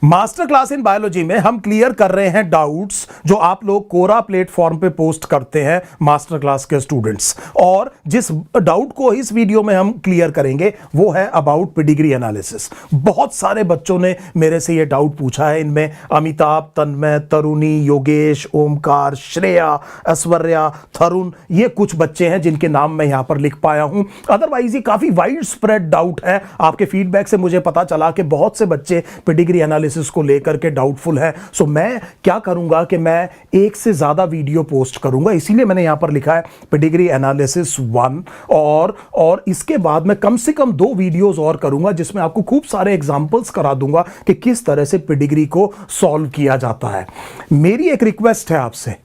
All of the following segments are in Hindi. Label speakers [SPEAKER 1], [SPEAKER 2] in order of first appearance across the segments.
[SPEAKER 1] मास्टर क्लास इन बायोलॉजी में हम क्लियर कर रहे हैं डाउट्स जो आप लोग कोरा प्लेटफॉर्म पे पोस्ट करते हैं मास्टर क्लास के स्टूडेंट्स। और जिस डाउट को इस वीडियो में हम क्लियर करेंगे वो है अबाउट पेडिग्री एनालिसिस। बहुत सारे बच्चों ने मेरे से ये डाउट पूछा है। इनमें अमिताभ, तन्मय, तरुणी, योगेश, ओमकार, श्रेया, ऐश्वर्या, थरुण, ये कुछ बच्चे हैं जिनके नाम मैं यहां पर लिख पाया हूं। अदरवाइज ये काफी वाइड स्प्रेड डाउट है। आपके फीडबैक से मुझे पता चला कि बहुत से बच्चे पेडिग्री एनालिसिस को लेकर के डाउटफुल है। सो मैं क्या करूंगा कि मैं एक से ज्यादा वीडियो पोस्ट करूंगा, इसीलिए मैंने यहां पर लिखा है पेडिग्री एनालिसिस 1 और इसके बाद मैं कम से कम 2 वीडियोस और करूंगा जिसमें आपको खूब सारे एग्जांपल्स करा दूंगा कि किस तरह से पेडिग्री को सॉल्व किया जाता है। मेरी एक रिक्वेस्ट है आपसे,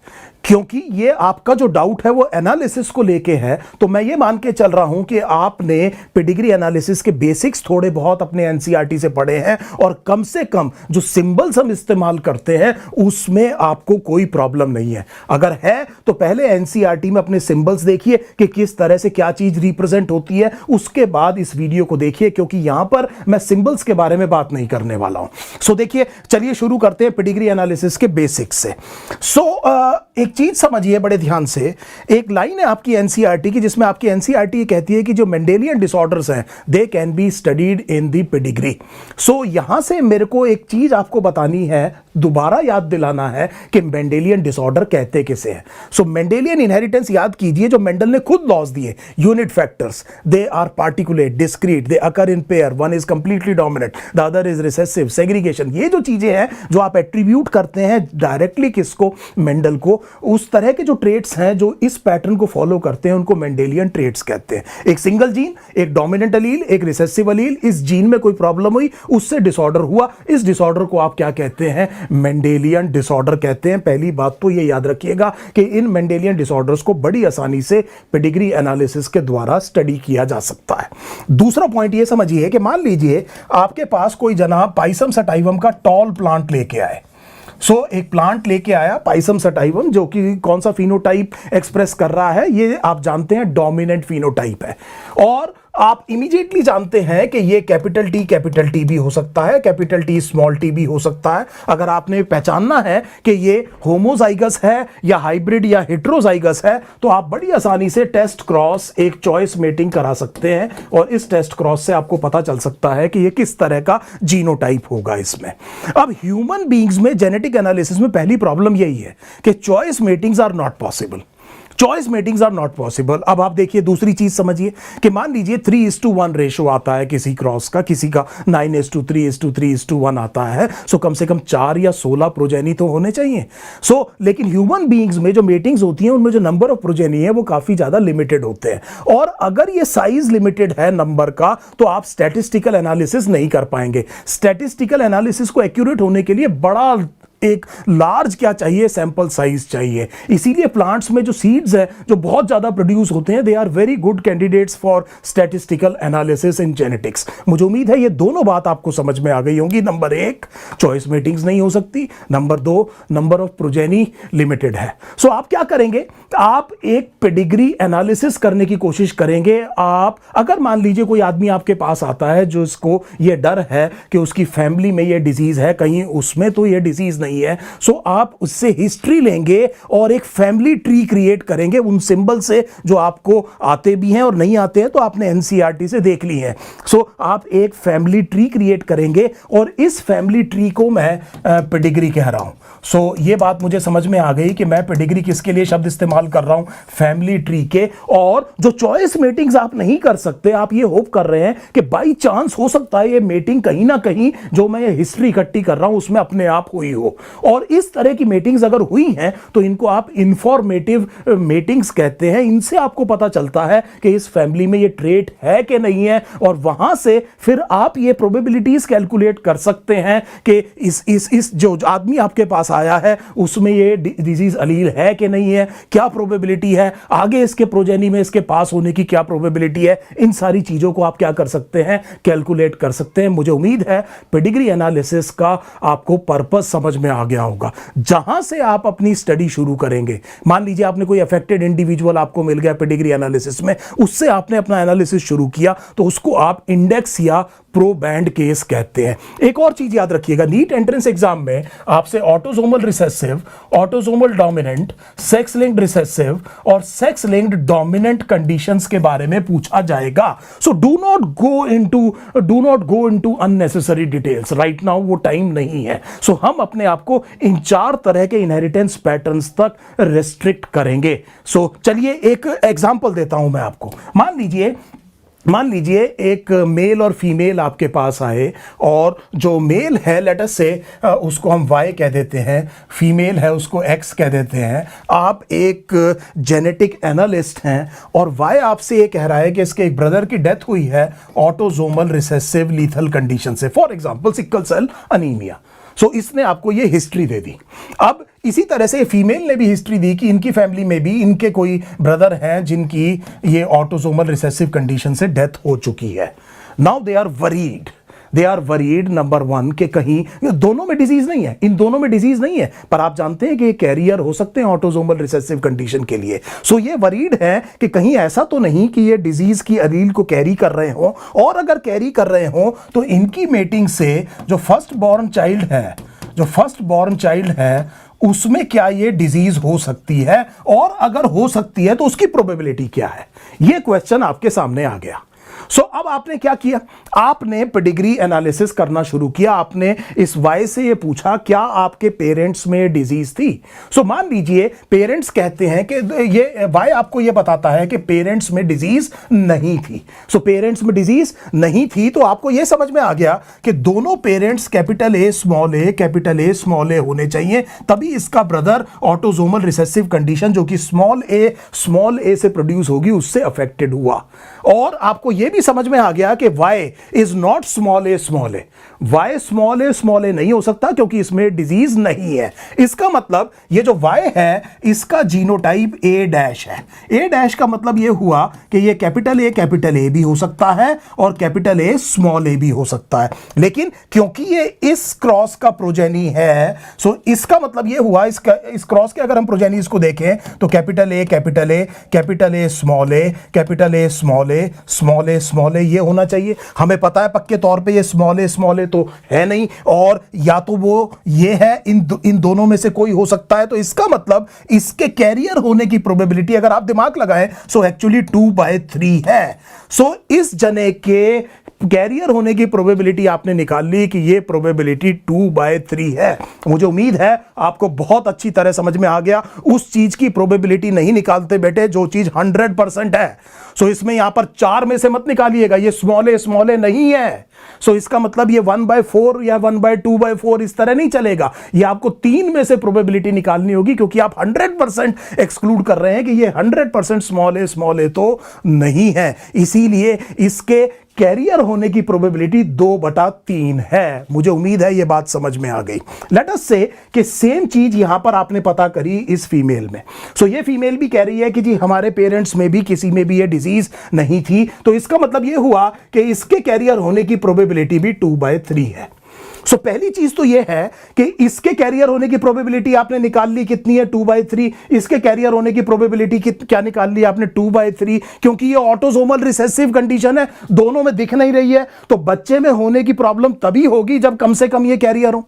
[SPEAKER 1] क्योंकि ये आपका जो डाउट है वो एनालिसिस को लेके है, तो मैं ये मान के चल रहा हूं कि आपने पेडिग्री एनालिसिस के बेसिक्स थोड़े बहुत अपने एनसीईआरटी से पढ़े हैं और कम से कम जो सिंबल्स हम इस्तेमाल करते हैं उसमें आपको कोई प्रॉब्लम नहीं है। अगर है तो पहले एनसीईआरटी में अपने सिंबल्स देखिए कि किस तरह से क्या चीज रिप्रेजेंट होती है, उसके बाद इस वीडियो को देखिए, क्योंकि यहां पर मैं सिंबल्स के बारे में बात नहीं करने वाला हूं। सो देखिए, चलिए शुरू करते हैं पेडिग्री एनालिसिस के बेसिक्स से। एक चीज समझिए बड़े ध्यान से। एक लाइन है आपकी एनसीईआरटी की जिसमें आपकी एनसीईआरटी कहती है कि जो मेंडेलियन डिसऑर्डर्स हैं they can be studied in the pedigree. So यहां से मेरे को एक चीज आपको बतानी है, दोबारा याद दिलाना है कि मेंडेलियन डिसऑर्डर कहते किसे हैं। सो मेंडेलियन इनहेरिटेंस याद कीजिए, जो मेंडल ने खुद लॉज दिए, unit factors, they are particulate, discrete, they occur in pair, one is completely dominant, the other is recessive, segregation, ये जो चीजें हैं जो आप एट्रीब्यूट करते हैं डायरेक्टली किसको, मेंडल को, उस तरह के जो ट्रेट्स हैं जो इस पैटर्न को फॉलो करते हैं उनको मेंडेलियन ट्रेट्स कहते हैं। एक सिंगल जीन, एक डोमिनेंट अलील, एक रिसेसिव अलील, इस जीन में कोई प्रॉब्लम हुई, उससे डिसऑर्डर हुआ, इस डिसऑर्डर को आप क्या कहते हैं, मेंडेलियन डिसऑर्डर कहते हैं। पहली बात तो ये याद रखिएगा कि इन मेंडेलियन डिसऑर्डर्स को बड़ी आसानी से पेडिग्री एनालिसिस के द्वारा स्टडी किया जा सकता है। दूसरा पॉइंट ये समझिए कि मान लीजिए आपके पास कोई जनाब पाइसम सटाइवम का टॉल प्लांट लेके आए। एक प्लांट लेके आया पाइसम सटाइवम, जो कि कौन सा फिनोटाइप एक्सप्रेस कर रहा है, ये आप जानते हैं डोमिनेंट फिनोटाइप है। और आप इमीडिएटली जानते हैं कि ये कैपिटल टी भी हो सकता है, कैपिटल टी स्मॉल टी भी हो सकता है। अगर आपने पहचानना है कि ये होमोजाइगस है या हाइब्रिड या हेटेरोजाइगस है, तो आप बड़ी आसानी से टेस्ट क्रॉस एक चॉइस मेटिंग करा सकते हैं और इस टेस्ट क्रॉस से आपको पता चल सकता है कि ये किस तरह का जीनोटाइप होगा इसमें। अब ह्यूमन बीइंग्स में जेनेटिक एनालिसिस में पहली प्रॉब्लम यही है कि choice matings are not possible. Choice matings are not possible. अब आप देखिए दूसरी चीज समझिए कि मान लीजिए 3:1 रेशो आता है किसी क्रॉस का, किसी का 9:3:3:1 आता है। कम से कम 4 या 16 प्रोजेनी तो होने चाहिए। लेकिन ह्यूमन बीइंग्स में जो मेटिंग्स होती हैं उनमें जो नंबर ऑफ प्रोजेनी है वो काफी ज्यादा लिमिटेड होते हैं। और अगर ये साइज लिमिटेड है नंबर का, तो आप स्टैटिस्टिकल एनालिसिस नहीं कर पाएंगे। स्टैटिस्टिकल एनालिसिस को एक्यूरेट होने के लिए बड़ा एक लार्ज क्या चाहिए, सैंपल साइज चाहिए। इसीलिए प्लांट्स में जो सीड्स है जो बहुत ज्यादा प्रोड्यूस होते हैं, they are very good candidates for statistical analysis in genetics. मुझे उम्मीद है ये दोनों बात आपको समझ में आ गई होंगी। नंबर 1, चॉइस मेटिंग्स नहीं हो सकती। Number 2, number of progeny limited है। आप क्या करेंगे, आप एक पेडिग्री एनालिसिस करने की कोशिश करेंगे। आप अगर मान लीजिए कोई आदमी आपके पास आता है जो इसको ये डर है कि उसकी फैमिली में ये डिजीज है, कहीं उसमें तो ये डिजीज नहीं है, आप उससे हिस्ट्री लेंगे और एक फैमिली ट्री क्रिएट करेंगे उन सिंबल से जो आपको आते भी हैं और नहीं आते हैं तो आपने एनसीईआरटी से देख ली है। आप एक फैमिली ट्री क्रिएट करेंगे और इस फैमिली ट्री को मैं पेडिग्री कह रहा हूं। ये बात मुझे समझ में आ गई कि मैं पेडिग्री किसके लिए शब्द इस्तेमाल कर रहा हूं, फैमिली ट्री के। और जो चॉइस मेटिंग्स आप नहीं कर सकते, आप ये होप कर रहे हैं कि बाई चांस हो सकता है ये मेटिंग कहीं ना कहीं जो मैं ये हिस्ट्री इकट्ठी कर रहा हूं उसमें अपने आप हुई हो। और इस तरह की मीटिंग्स अगर हुई हैं तो इनको आप इंफॉर्मेटिव मीटिंग्स कहते हैं। इनसे आपको पता चलता है कि इस फैमिली में ये ट्रेट है कि नहीं है, और वहां से फिर आप ये प्रोबेबिलिटीज कैलकुलेट कर सकते हैं कि इस जो आदमी आपके पास आया है उसमें ये डिजीज अलील है कि नहीं है, क्या प्रोबेबिलिटी है, आगे इसके प्रोजेनी में इसके पास होने की क्या प्रोबेबिलिटी है। इन सारी चीजों को आप क्या कर सकते हैं, कैलकुलेट कर सकते हैं। मुझे उम्मीद है पेडिग्री एनालिसिस का आपको पर्पस समझ में में आ गया होगा। जहां से आप अपनी स्टडी शुरू करेंगे, मान लीजिए आपने कोई अफेक्टेड इंडिविजुअल आपको मिल गया पेडिग्री एनालिसिस में, उससे आपने अपना एनालिसिस शुरू किया, तो उसको आप इंडेक्स या प्रोबैंड केस कहते हैं। एक और चीज याद रखिएगा, नीट एंट्रेंस एग्जाम में आपसे autosomal recessive, autosomal dominant, sex linked recessive और सेक्स लिंक्ड डोमिनेंट कंडीशंस के बारे में पूछा जाएगा। So do not go into unnecessary details right now, वो टाइम नहीं है। सो हम अपने आप को इन 4 तरह के इनहेरिटेंस पैटर्न्स तक रेस्ट्रिक्ट करेंगे। सो चलिए एक एग्जांपल देता हूं मैं आपको। मान लीजिए एक मेल और फीमेल आपके पास आए, और जो मेल है लेट अस से उसको हम Y कह देते हैं, फीमेल है उसको X कह देते हैं। आप एक जेनेटिक एनालिस्ट हैं और Y आपसे ये कह रहा है कि इसके एक ब्रदर की डेथ हुई है ऑटोसोमल रिसेसिव लीथल कंडीशन से, for example sickle cell anaemia. So इसने आपको ये हिस्ट्री दे दी। अब इसी तरह से फीमेल ने भी हिस्ट्री दी कि इनकी फैमिली में भी इनके कोई ब्रदर हैं जिनकी ये ऑटोसोमल रिसेसिव कंडीशन से डेथ हो चुकी है। Now they are worried number 1 के कहीं दोनों में डिजीज नहीं है, इन दोनों में डिजीज नहीं है, पर आप जानते हैं कि ये कैरियर हो सकते हैं ऑटोसोमल रिसेसिव कंडीशन के लिए। सो ये वरीड है कि कहीं ऐसा तो नहीं कि ये डिजीज की अलील को कैरी कर रहे हो, और अगर कैरी कर रहे हो तो इनकी मेटिंग से जो फर्स्ट बॉर्न चाइल्ड है उसमें क्या ये डिजीज हो सकती है, और अगर हो सकती है तो उसकी प्रोबेबिलिटी क्या है। ये क्वेश्चन आपके सामने आ गया। सो अब आपने क्या किया, आपने पेडिग्री एनालिसिस करना शुरू किया। आपने इस Y से ये पूछा क्या आपके पेरेंट्स में डिजीज थी। सो मान लीजिए पेरेंट्स कहते हैं कि ये Y आपको ये बताता है कि पेरेंट्स में डिजीज नहीं थी। सो पेरेंट्स में डिजीज नहीं थी तो आपको ये समझ में आ गया कि दोनों parents capital A small a होने चाहिए, तभी इसका ब्रदर ऑटोसोमल रिसेसिव कंडीशन जो कि स्मॉल a से प्रोड्यूस होगी उससे अफेक्टेड हुआ। और आपको यह भी समझ में आ गया कि Y is not small a Y small a नहीं हो सकता क्योंकि इसमें डिजीज नहीं है। इसका मतलब ये जो Y है इसका जीनोटाइप A' है। A' का मतलब ये हुआ कि ये कैपिटल A भी हो सकता है और कैपिटल A स्मॉल a भी हो सकता है, लेकिन क्योंकि ये इस क्रॉस का प्रोजेनी है, सो इसका मतलब ये हुआ इस क्रॉस के अगर हम प्रोजेनी इसको देखें तो कैपिटल A स्मॉल a ये होना चाहिए। हमें पता है पक्के तौर पे ये स्मॉल a तो है नहीं, और या तो वो ये है, इन दोनों में से कोई हो सकता है। तो इसका मतलब इसके कैरियर होने की प्रोबेबिलिटी अगर आप दिमाग लगाएं सो एक्चुअली 2/3 है। सो इस जने के कैरियर होने की प्रोबेबिलिटी आपने निकाल ली कि ये प्रोबेबिलिटी 2/3 है। मुझे उम्मीद है आपको बहुत अच्छी तरह समझ में आ गया। उस चीज की प्रोबेबिलिटी नहीं निकालते बेटे जो चीज 100% है। सो इसमें यहां पर 4 में से मत निकालिएगा, ये स्मॉल a नहीं है। सो इसका मतलब ये 1/4 या 1/2/4 इस तरह नहीं चलेगा। ये आपको 3 में से प्रोबेबिलिटी निकालनी होगी क्योंकि आप 100% एक्सक्लूड कर रहे हैं कि ये 100% स्मॉल a तो नहीं है। इसीलिए इसके कैरियर होने की प्रोबेबिलिटी 2/3 है। मुझे उम्मीद है यह बात समझ में आ गई। लेट अस से कि सेम चीज यहां पर आपने पता करी इस फीमेल में। सो ये फीमेल भी कह रही है कि जी हमारे पेरेंट्स में भी किसी में भी ये डिजीज नहीं थी, तो इसका मतलब ये हुआ कि इसके कैरियर होने की प्रोबेबिलिटी भी 2/3 है। सो पहली चीज तो यह है कि इसके कैरियर होने की प्रोबेबिलिटी आपने निकाल ली, कितनी है 2/3। इसके कैरियर होने की प्रोबेबिलिटी क्या निकाल ली आपने 2/3, क्योंकि ये ऑटोसोमल रिसेसिव कंडीशन है, दोनों में दिख नहीं रही है। तो बच्चे में होने की प्रॉब्लम तभी होगी जब कम से कम ये कैरियर हो।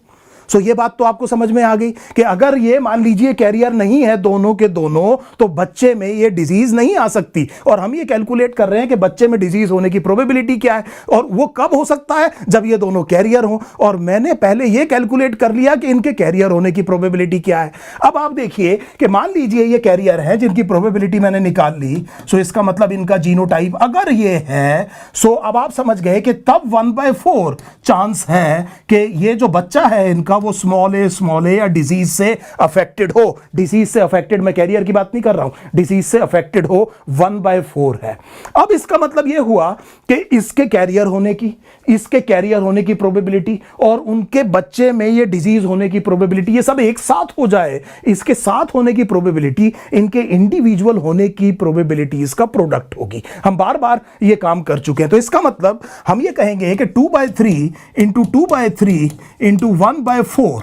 [SPEAKER 1] सो ये बात तो आपको समझ में आ गई कि अगर ये मान लीजिए कैरियर नहीं है दोनों के दोनों, तो बच्चे में ये डिजीज नहीं आ सकती। और हम ये कैलकुलेट कर रहे हैं कि बच्चे में डिजीज होने की प्रोबेबिलिटी क्या है, और वो कब हो सकता है जब ये दोनों कैरियर हो। और मैंने पहले ये कैलकुलेट कर लिया कि इनके कैरियर होने की प्रोबेबिलिटी क्या है। अब आप देखिए कि मान लीजिए ये कैरियर है जिनकी प्रोबेबिलिटी मैंने निकाल ली। सो इसका मतलब इनका जीनोटाइप अगर ये है, सो अब आप समझ गए कि तब 1/4 चांस है कि ये जो बच्चा है इनका वो स्मॉल a या डिजीज से अफेक्टेड हो। डिजीज से अफेक्टेड, मैं कैरियर की बात नहीं कर रहा हूं, डिजीज से अफेक्टेड हो 1/4 है। अब इसका मतलब यह हुआ कि इसके कैरियर होने की प्रोबेबिलिटी और उनके बच्चे में ये डिजीज होने की प्रोबेबिलिटी, ये सब एक साथ हो जाए, इसके साथ होने की प्रोबेबिलिटी इनके इंडिविजुअल होने की प्रोबेबिलिटीज का प्रोडक्ट होगी। हम बार बार ये काम कर चुके हैं। तो इसका मतलब हम ये कहेंगे कि 2/3 × 2/3 × 1/4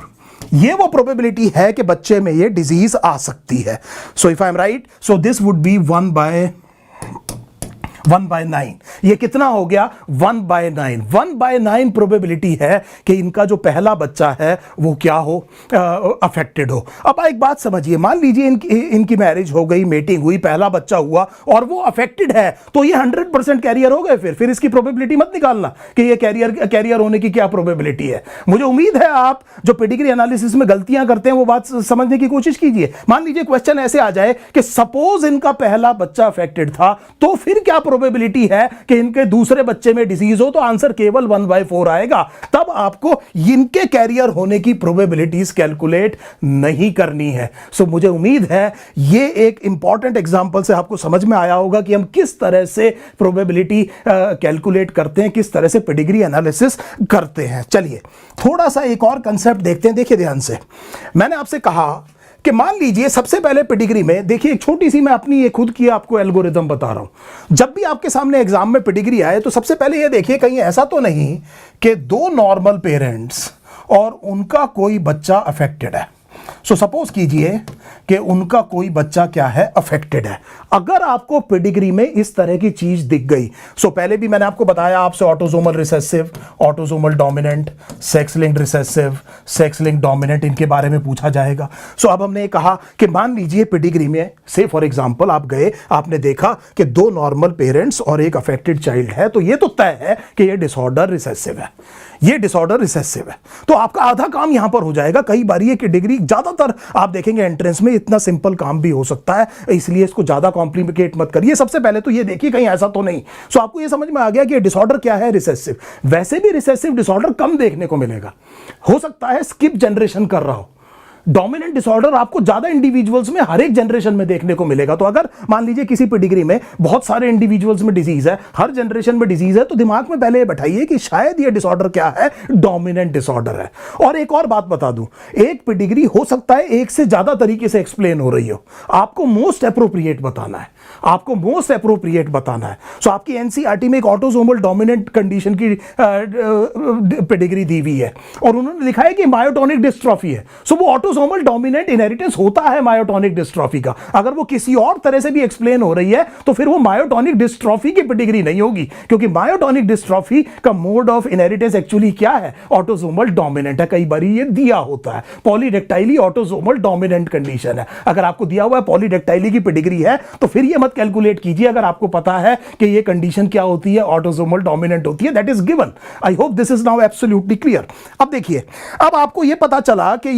[SPEAKER 1] ये वो प्रोबेबिलिटी है कि बच्चे में ये डिजीज आ सकती है। So if I am right, so this would be 1/9। ये कितना हो गया? 1/9। 1/9 प्रोबेबिलिटी है कि इनका जो पहला बच्चा है वो क्या हो, अफेक्टेड हो। अब एक बात समझिए, मान लीजिए इनकी मैरिज हो गई, मेटिंग हुई, पहला बच्चा हुआ और वो अफेक्टेड है, तो ये 100% कैरियर हो गए। फिर इसकी प्रोबेबिलिटी मत निकालना कि ये कैरियर होने की क्या प्रोबेबिलिटी है। मुझे उम्मीद है आप जो पेडिग्री एनालिसिस में गलतियां करते हैं वो बात समझने की कोशिश कीजिए। मान लीजिए क्वेश्चन ऐसे आ जाए कि सपोज इनका पहला बच्चा अफेक्टेड था, तो फिर क्या प्रोबेबिलिटी है कि इनके दूसरे बच्चे में डिजीज हो, तो आंसर केवल 1/4 आएगा। तब आपको इनके कैरियर होने की प्रोबेबिलिटीज कैलकुलेट नहीं करनी है। सो मुझे उम्मीद है ये एक इंपॉर्टेंट एग्जांपल से आपको समझ में आया होगा कि हम किस तरह से प्रोबेबिलिटी कैलकुलेट करते हैं, किस तरह से पेडिग्री एनालिसिस करते हैं। चलिए थोड़ा सा एक और कंसेप्ट देखते हैं। देखिए ध्यान से, मैंने आपसे कहा कि मान लीजिए सबसे पहले पेडिग्री में, देखिए एक छोटी सी मैं अपनी ये खुद की आपको एल्गोरिथम बता रहा हूं। जब भी आपके सामने एग्जाम में पेडिग्री आए तो सबसे पहले ये देखिए कहीं ऐसा तो नहीं कि दो नॉर्मल पेरेंट्स और उनका कोई बच्चा अफेक्टेड है। सो सपोज कीजिए कि उनका कोई बच्चा क्या है, अफेक्टेड है। अगर आपको पेडिग्री में इस तरह की चीज दिख गई, सो पहले भी मैंने आपको बताया आपसे autosomal recessive, autosomal dominant, sex linked recessive, sex linked dominant, इनके बारे में पूछा जाएगा। सो अब हमने कहा कि मान लीजिए पेडिग्री में से फॉर एग्जांपल आप गए, आपने देखा कि दो नॉर्मल पेरेंट्स और एक अफेक्टेड चाइल्ड है, तो ये तो तय है कि ये डिसऑर्डर रिसेसिव है, ये डिसऑर्डर रिसेसिव है। तो आपका आधा काम यहां पर हो जाएगा। कई बार ये पेडिग्री, ज्यादातर आप देखेंगे एंट्रेंस में इतना सिंपल काम भी हो सकता है, इसलिए इसको ज्यादा कॉम्प्लिकेट मत करिए। सबसे पहले तो ये देखिए कहीं ऐसा तो नहीं। सो आपको ये समझ में आ गया कि डिसऑर्डर क्या है, रिसेसिव। वैसे भी रिसेसिव डिसऑर्डर कम देखने को मिलेगा, हो सकता है स्किप जनरेशन कर रहा हो। डोमिनेंट डिसऑर्डर आपको ज्यादा इंडिविजुअल्स में हर एक जनरेशन में देखने को मिलेगा। तो अगर मान लीजिए किसी पेडिग्री में बहुत सारे इंडिविजुअल्स में डिजीज है, हर जनरेशन में डिजीज है, तो दिमाग में पहले ये बैठाइए कि शायद ये डिसऑर्डर क्या है, डोमिनेंट डिसऑर्डर है। और एक और बात बता दूं, एक पेडिग्री हो सकता है एक से ज्यादा तरीके से एक्सप्लेन हो रही हो। आपको मोस्ट एप्रोप्रिएट बताना है, आपको मोस्ट एप्रोप्रिएट बताना है। सो आपकी एनसीईआरटी में एक ऑटोसोमल डोमिनेंट कंडीशन की पेडिग्री दी हुई है और उन्होंने लिखा है कि मायोटोनिक डिस्ट्रॉफी है। सो वो ऑटोसोमल डोमिनेंट इनहेरिटेंस होता है मायोटोनिक डिस्ट्रॉफी का। अगर वो किसी और तरह से भी एक्सप्लेन हो रही है तो फिर वो मायोटोनिक डिस्ट्रॉफी की पेडिग्री नहीं होगी, क्योंकि मायोटोनिक डिस्ट्रॉफी का मोड ऑफ इनहेरिटेंस एक्चुअली क्या है, ऑटोसोमल डोमिनेंट है। कई बार ये दिया होता है, पॉलीडेक्टाइली ऑटोसोमल डोमिनेंट कंडीशन है। अगर आपको दिया हुआ है पॉलीडेक्टाइली की पेडिग्री है तो फिर ये मत कैलकुलेट कीजिए अगर आपको पता है कि ये कंडीशन क्या होती है, ऑटोसोमल डोमिनेंट होती है। That is given. I hope this is now absolutely clear. अब देखिए, अब आपको ये पता चला कि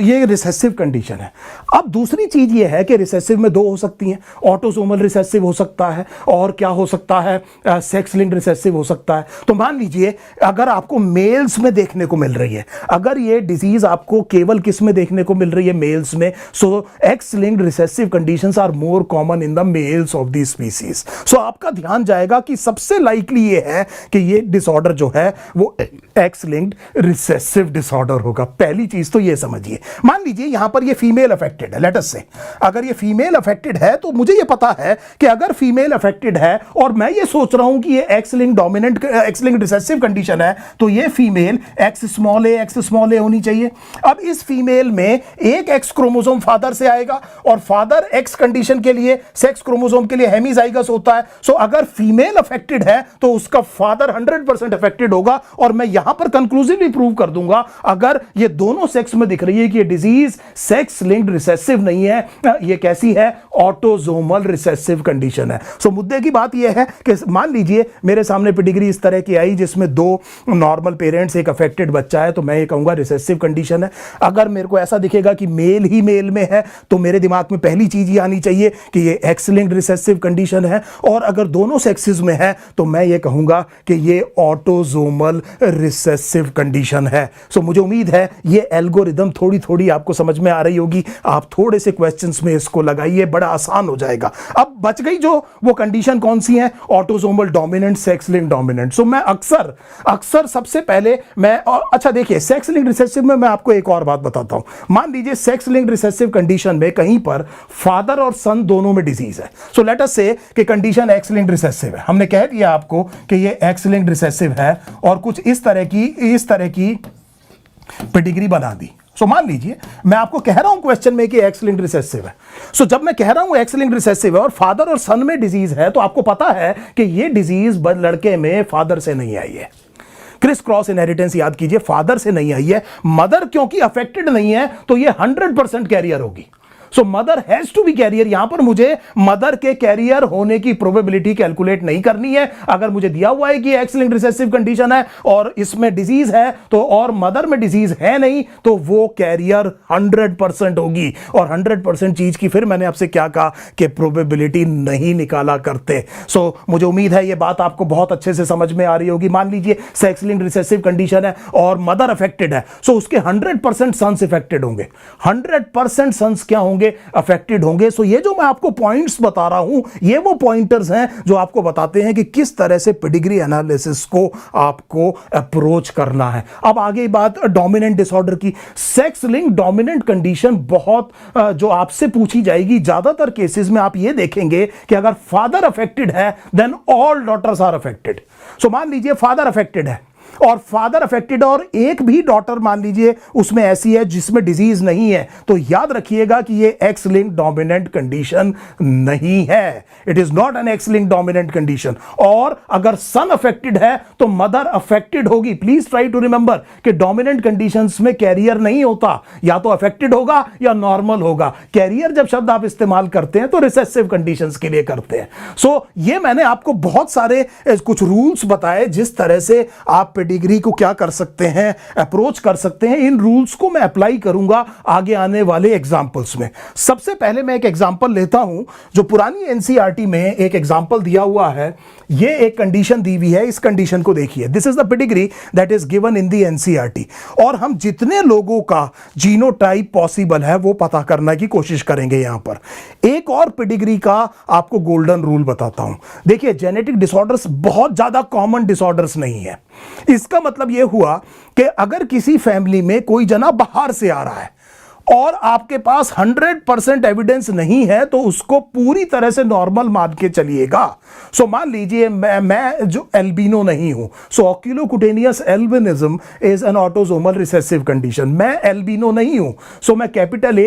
[SPEAKER 1] ये रिसेसिव कंडीशन है। अब दूसरी चीज ये है कि रिसेसिव में दो हो सकती हैं, ऑटोसोमल रिसेसिव हो सकता है और क्या हो सकता है, सेक्स लिंक्ड रिसेसिव हो सकता है। तो मान लीजिए अगर आपको मेल्स में देखने को मिल रही है, अगर ये डिजीज आपको केवल किस में देखने को मिल रही है, मेल्स में, so X linked recessive conditions are more common in the males of the species. So आपका ध्यान जाएगा कि सबसे लाइकली ये है कि ये डिसऑर्डर जो है वो एक्स लिंक्ड रिसेसिव डिसऑर्डर होगा। पहली चीज तो ये समझिए। मान लीजिए यहां पर ये फीमेल अफेक्टेड है, लेट अस से अगर ये फीमेल अफेक्टेड है तो मुझे ये पता है कि अगर फीमेल अफेक्टेड है और मैं ये सोच रहा हूं कि ये x linked dominant, x linked recessive condition है, तो ये फीमेल एक्स स्मॉल ए होनी चाहिए। अब इस फीमेल में एक एक्स क्रोमोसोम फादर से आएगा और फादर एक्स कंडीशन के लिए, सेक्स क्रोमोसोम के लिए हेमीजाइगस होता है। सो अगर फीमेल अफेक्टेड है तो उसका फादर 100% अफेक्टेड होगा। और मैं यहां पर कंक्लूसिवली प्रूव कर दूंगा अगर ये दोनों सेक्स में दिख रही है कि ये डिजीज सेक्स लिंक्ड रिसेसिव नहीं है, ये कैसी है, ऑटोसोमल रिसेसिव कंडीशन है। सो मुद्दे की बात यह है कि मान लीजिए मेरे सामने पेडिग्री इस तरह की आई जिसमें दो नॉर्मल पेरेंट्स, एक अफेक्टेड बच्चा है, तो मैं ये कहूंगा रिसेसिव कंडीशन है। अगर मेरे को ऐसा दिखेगा कि मेल ही मेल में है तो मेरे दिमाग में पहली चीज ये आनी चाहिए कि ये एक्स लिंक्ड रिसेसिव कंडीशन है। और अगर दोनों सेक्सेस में है तो मैं ये कहूंगा कि ये ऑटोसोमल रिसेसिव कंडीशन है। सो मुझे उम्मीद है ये एल्गोरिदम थोड़ी थोड़ी आपको समझ में आ रही होगी। आप थोड़े से क्वेश्चंस में इसको लगाइए, बड़ा आसान हो जाएगा। अब बच गई जो वो कंडीशन कौन सी है, autosomal dominant, sex linked dominant. So मैं अक्सर सबसे पहले मैं, अच्छा देखिए सेक्स लिंक्ड रिसेसिव में मैं आपको एक और बात बताता हूं। मान लीजिए सेक्स लिंक्ड रिसेसिव कंडीशन में कहीं पर फादर और सन दोनों में डिजीज है। सो लेट अस से कि कंडीशन एक्स लिंक्ड रिसेसिव है। हमने कह दिया आपको कि ये एक्स लिंक्ड रिसेसिव है और कुछ इस तरह की पेडिग्री बना दी। सो मान लीजिए मैं आपको कह रहा हूं क्वेश्चन में कि एक्स लिंक्ड रिसेसिव है। सो जब मैं कह रहा हूं एक्स लिंक्ड रिसेसिव है और फादर और सन में डिजीज है, तो आपको पता है कि ये डिजीज लड़के में फादर से नहीं आई है। क्रिस क्रॉस इनहेरिटेंस याद कीजिए, फादर से नहीं आई है। मदर क्योंकि अफेक्टेड नहीं है तो ये 100% कैरियर होगी। So mother has to be carrier. यहां पर मुझे मदर के कैरियर होने की प्रोबेबिलिटी कैलकुलेट नहीं करनी है। अगर मुझे दिया हुआ है कि एक्स लिंक्ड रिसेसिव कंडीशन है और इसमें डिजीज है तो, और मदर में डिजीज है नहीं, तो वो कैरियर 100% होगी। और 100% चीज की फिर मैंने आपसे क्या कहा कि प्रोबेबिलिटी नहीं निकाला करते। सो मुझे उम्मीद है ये बात आपको बहुत अच्छे से समझ में आ रही होगी। मान लीजिए सेक्स लिंक्ड रिसेसिव कंडीशन है और मदर अफेक्टेड है, सो उसके 100% सन्स अफेक्टेड होंगे। 100% सन्स क्या होंगे? अफेक्टेड होंगे। सो ये जो मैं आपको पॉइंट्स बता रहा हूं, ये वो पॉइंटर्स हैं जो आपको बताते हैं कि किस तरह से पेडिग्री एनालिसिस को आपको अप्रोच करना है। अब आगे बात डोमिनेंट डिसऑर्डर की। सेक्स लिंक डोमिनेंट कंडीशन बहुत जो आपसे पूछी जाएगी, ज्यादातर केसेस में आप ये देखेंगे कि अगर फादर अफेक्टेड है then all daughters are affected. So मान लीजिए फादर अफेक्टेड है और फादर अफेक्टेड और एक भी डॉटर मान लीजिए उसमें ऐसी है जिसमें डिजीज नहीं है, तो याद रखिएगा कि ये एक्स लिंक डोमिनेंट कंडीशन नहीं है। It is not an x link dominant condition. और अगर सन अफेक्टेड है तो मदर अफेक्टेड होगी। प्लीज ट्राई टू रिमेंबर कि डोमिनेंट कंडीशंस में कैरियर नहीं होता, या तो अफेक्टेड होगा या नॉर्मल होगा। कैरियर जब शब्द आप इस्तेमाल करते हैं तो रिसेसिव कंडीशंस के लिए करते हैं। सो ये मैंने आपको बहुत सारे कुछ रूल्स बताए जिस तरह से आप डिग्री को क्या कर सकते हैं, अप्रोच कर सकते हैं। इन रूल्स को मैं अप्लाई करूंगा आगे आने वाले एग्जांपल्स में। सबसे पहले मैं एक एग्जांपल लेता हूं जो पुरानी एनसीईआरटी में एक एग्जांपल दिया हुआ है। ये एक कंडीशन दी हुई है, इस कंडीशन को देखिए। This is the pedigree that is given in the NCERT और हम जितने लोगों का जीनोटाइप पॉसिबल है वो पता करने की कोशिश करेंगे। यहां पर एक और पेडिग्री का आपको गोल्डन रूल बताता हूं। देखिए, जेनेटिक डिसऑर्डर्स बहुत ज्यादा कॉमन डिसऑर्डर्स नहीं है। इसका मतलब यह हुआ कि अगर किसी फैमिली में कोई जना बाहर से आ रहा है और आपके पास 100% एविडेंस नहीं है तो उसको पूरी तरह से नॉर्मल मान के चलिएगा। सो मान लीजिए मैं जो एल्बिनो नहीं हूं, so oculocutaneous albinism is an autosomal recessive condition. मैं एल्बिनो नहीं हूं, सो मैं कैपिटल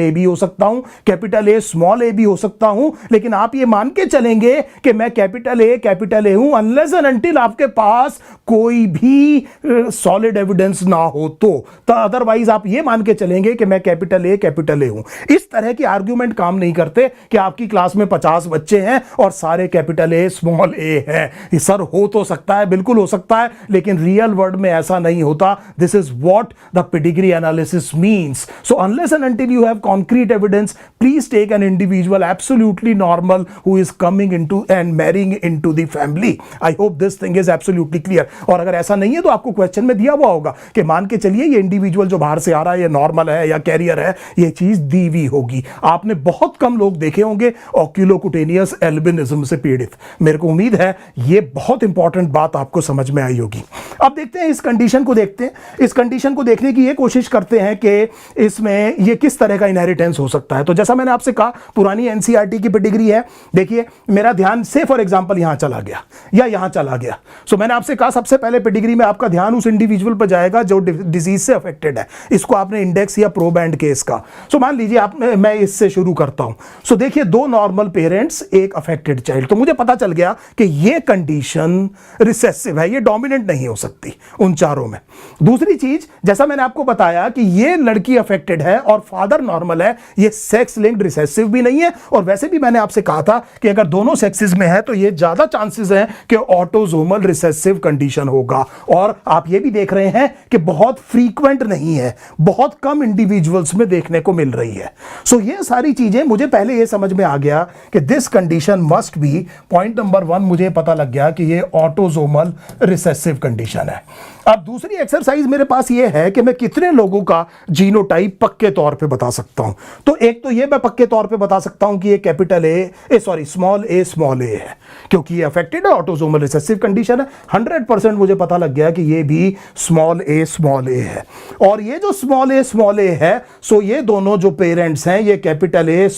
[SPEAKER 1] ए भी हो सकता हूं, कैपिटल ए स्मॉल ए भी हो सकता हूं, लेकिन आप ये मान के चलेंगे कि मैं कैपिटल ए हूं अनलेस एंड अनटिल आपके पास कोई भी सॉलिड एविडेंस ना हो तो अदरवाइज आप ये मान के चलेंगे कि मैं कैपिटल ए हूं। इस तरह की आर्ग्यूमेंट काम नहीं करते कि आपकी क्लास में 50 बच्चे हैं और सारे कैपिटल ए स्मॉल ए है। सर हो तो सकता है, बिल्कुल हो सकता है, लेकिन रियल वर्ल्ड में ऐसा नहीं होता। This is what the pedigree analysis means. So unless and until you have concrete evidence, please take an individual absolutely normal who is coming into and marrying into the family. I hope this thing is absolutely clear. और अगर ऐसा नहीं है तो आपको क्वेश्चन में दिया हुआ होगा कि मान के चलिए ये इंडिविजुअल जो बाहर से आ रहा है ये नॉर्मल है या कैरियर है, ये चीज दी हुई होगी। आपने बहुत कम लोग देखे होंगे ऑक्यूलोकुटेनियस एल्बिनिज्म से पीड़ित। मेरे को उम्मीद है ये बहुत इंपॉर्टेंट बात आपको समझ में आई होगी। अब देखते हैं इस कंडीशन को, देखते हैं इस कंडीशन को देखने की ये कोशिश करते हैं कि इसमें ये किस तरह का इनहेरिटेंस हो सकता है। तो जैसा मैंने आपसे कहा पुरानी एनसीईआरटी की पेडिग्री है। देखिए मेरा ध्यान से फॉर एग्जांपल यहां चला गया या यहां चला गया। सो मैंने आपसे कहा सबसे पहले पेडिग्री में आपका ध्यान उस इंडिविजुअल पर जाएगा जो डिजीज से अफेक्टेड है। इसको आपने इंडेक्स या प्रोबैंड केस का। सो मान लीजिए आप, मैं इससे शुरू करता हूं। सो देखिए दो नॉर्मल पेरेंट्स, एक अफेक्टेड चाइल्ड। तो मुझे पता चल गया कि ये कंडीशन रिसेसिव है, ये डोमिनेंट नहीं हो सकती उन चारों में। दूसरी चीज, जैसा मैंने आपको बताया कि ये लड़की अफेक्टेड है और फादर नॉर्मल है, ये सेक्स लिंक्ड रिसेसिव भी नहीं है। और वैसे भी मैंने आपसे कहा था कि अगर दोनों सेक्सेस में है तो ये ज्यादा चांसेस हैं कि ऑटोसोमल रिसेसिव कंडीशन होगा। और आप ये भी देख रहे हैं कि बहुत फ्रीक्वेंट नहीं है, बहुत कम इंडिविजुअल्स में देखने को मिल रही है। सो ये सारी चीजें मुझे पहले ये समझ में आ गया कि this condition must be, point number 1 मुझे पता लग गया कि ये ऑटोसोमल रिसेसिव कंडीशन है। अब दूसरी एक्सरसाइज मेरे पास ये है कि मैं कितने लोगों का जीनोटाइप पक्के तौर पे बता सकता हूं। तो एक तो ये मैं पक्के तौर पे बता सकता हूं कि ये कैपिटल स्मॉल ए है, क्योंकि ये अफेक्टेड है, ऑटोसोमल रिसेसिव कंडीशन है। 100% मुझे पता लग गया कि ये भी स्मॉल ए है। और ये जो स्मॉल ए है, सो ये दोनों जो पेरेंट्स हैं ये कैपिटल ए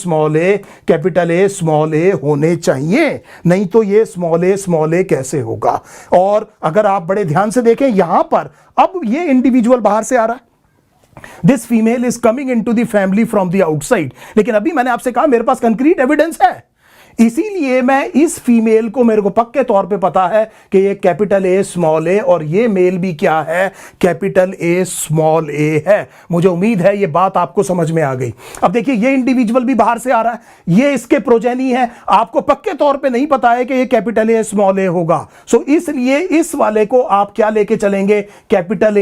[SPEAKER 1] स्मॉल ए होने चाहिए, नहीं तो ये स्मॉल ए कैसे होगा। और अगर आप बड़े ध्यान से देखें यहां पर, अब ये इंडिविजुअल बाहर से आ रहा है, this female is coming into the family from the outside. लेकिन अभी मैंने आपसे कहा मेरे पास कंक्रीट एविडेंस है, इसीलिए मैं इस फीमेल को, मेरे को पक्के तौर पे पता है कि ये कैपिटल ए स्मॉल ए और ये मेल भी क्या है, कैपिटल ए स्मॉल ए है। मुझे उम्मीद है ये बात आपको समझ में आ गई। अब देखिए ये इंडिविजुअल भी बाहर से आ रहा है, ये इसके प्रोजेनी है, आपको पक्के तौर पे नहीं पता है कि ये कैपिटल ए स्मॉल ए होगा। सो इसलिए इस वाले को आप क्या लेके चलेंगे, कैपिटल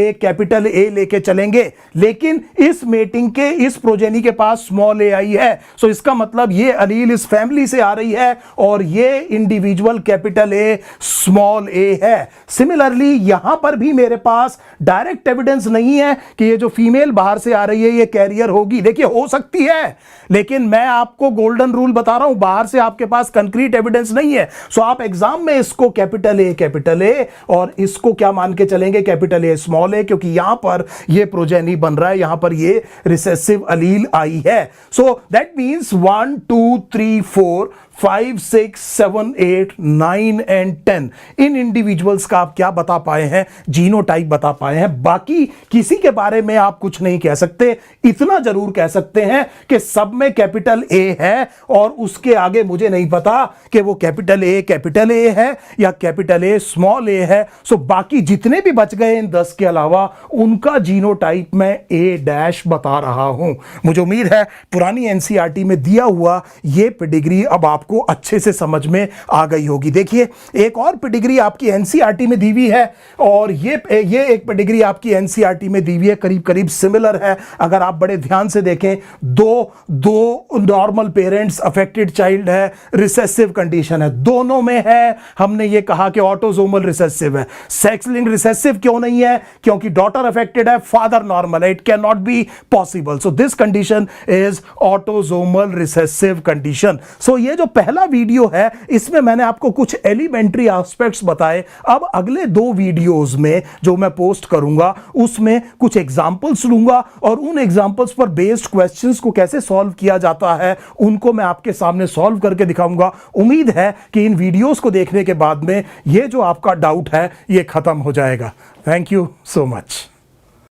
[SPEAKER 1] ए लेके चलेंगे। लेकिन इस मेटिंग के इस प्रोजेनी के पास स्मॉल ए आई है, सो इसका मतलब ये अलील इस फैमिली से आ रही है और ये इंडिविजुअल कैपिटल ए स्मॉल ए है। सिमिलरली यहां पर भी मेरे पास डायरेक्ट एविडेंस नहीं है कि ये जो फीमेल बाहर से आ रही है ये कैरियर होगी। देखिए हो सकती है, लेकिन मैं आपको गोल्डन रूल बता रहा हूं, बाहर से आपके पास कंक्रीट एविडेंस नहीं है। सो आप एग्जाम में इसको कैपिटल ए और इसको क्या मान के चलेंगे, कैपिटल ए स्मॉल ए, क्योंकि यहां पर ये प्रोजेनी बन रहा है, यहां पर ये रिसेसिव अलील आई है। So that means 1 2 3 4 5 6 7 8 9 and 10 in individuals का आप क्या बता पाए हैं, जीनोटाइप बता पाए हैं। बाकी किसी के बारे में आप कुछ नहीं कह सकते। इतना जरूर कह सकते हैं कि सब में कैपिटल ए है और उसके आगे मुझे नहीं पता कि वो कैपिटल ए है या कैपिटल ए स्मॉल ए है। सो बाकी जितने भी बच गए इन 10 के अलावा उनका जीनोटाइप मैं ए डैश बता रहा हूं। मुझे उम्मीद है पुरानी एनसीईआरटी में दिया हुआ ये पेडिग्री अब आपको अच्छे से समझ में आ गई होगी। देखिए एक और पेडिग्री आपकी एनसीईआरटी में दी हुई है और ये एक पेडिग्री आपकी एनसीईआरटी में दी हुई है, करीब करीब सिमिलर है। अगर आप बड़े ध्यान से देखें, दो नॉर्मल पेरेंट्स, अफेक्टेड चाइल्ड है, रिसेसिव कंडीशन है, दोनों में है। हमने ये कहा कि ऑटोसोमल रिसेसिव है। सेक्स लिंक्ड रिसेसिव क्यों नहीं है, क्योंकि डॉटर अफेक्टेड है, फादर नॉर्मल है, it can not be possible. So this condition is autosomal recessive condition. So ये जो पहला वीडियो है इसमें मैंने आपको कुछ एलिमेंट्री एस्पेक्ट्स बताए। अब अगले 2 वीडियोस में जो मैं पोस्ट करूंगा उसमें कुछ एग्जांपल्स लूंगा और उन एग्जांपल्स पर बेस्ड क्वेश्चंस को कैसे सॉल्व किया जाता है उनको मैं आपके सामने सॉल्व करके दिखाऊंगा। उम्मीद है कि इन वीडियोस को देखने के बाद में ये जो आपका डाउट है ये खत्म हो जाएगा। Thank you so much.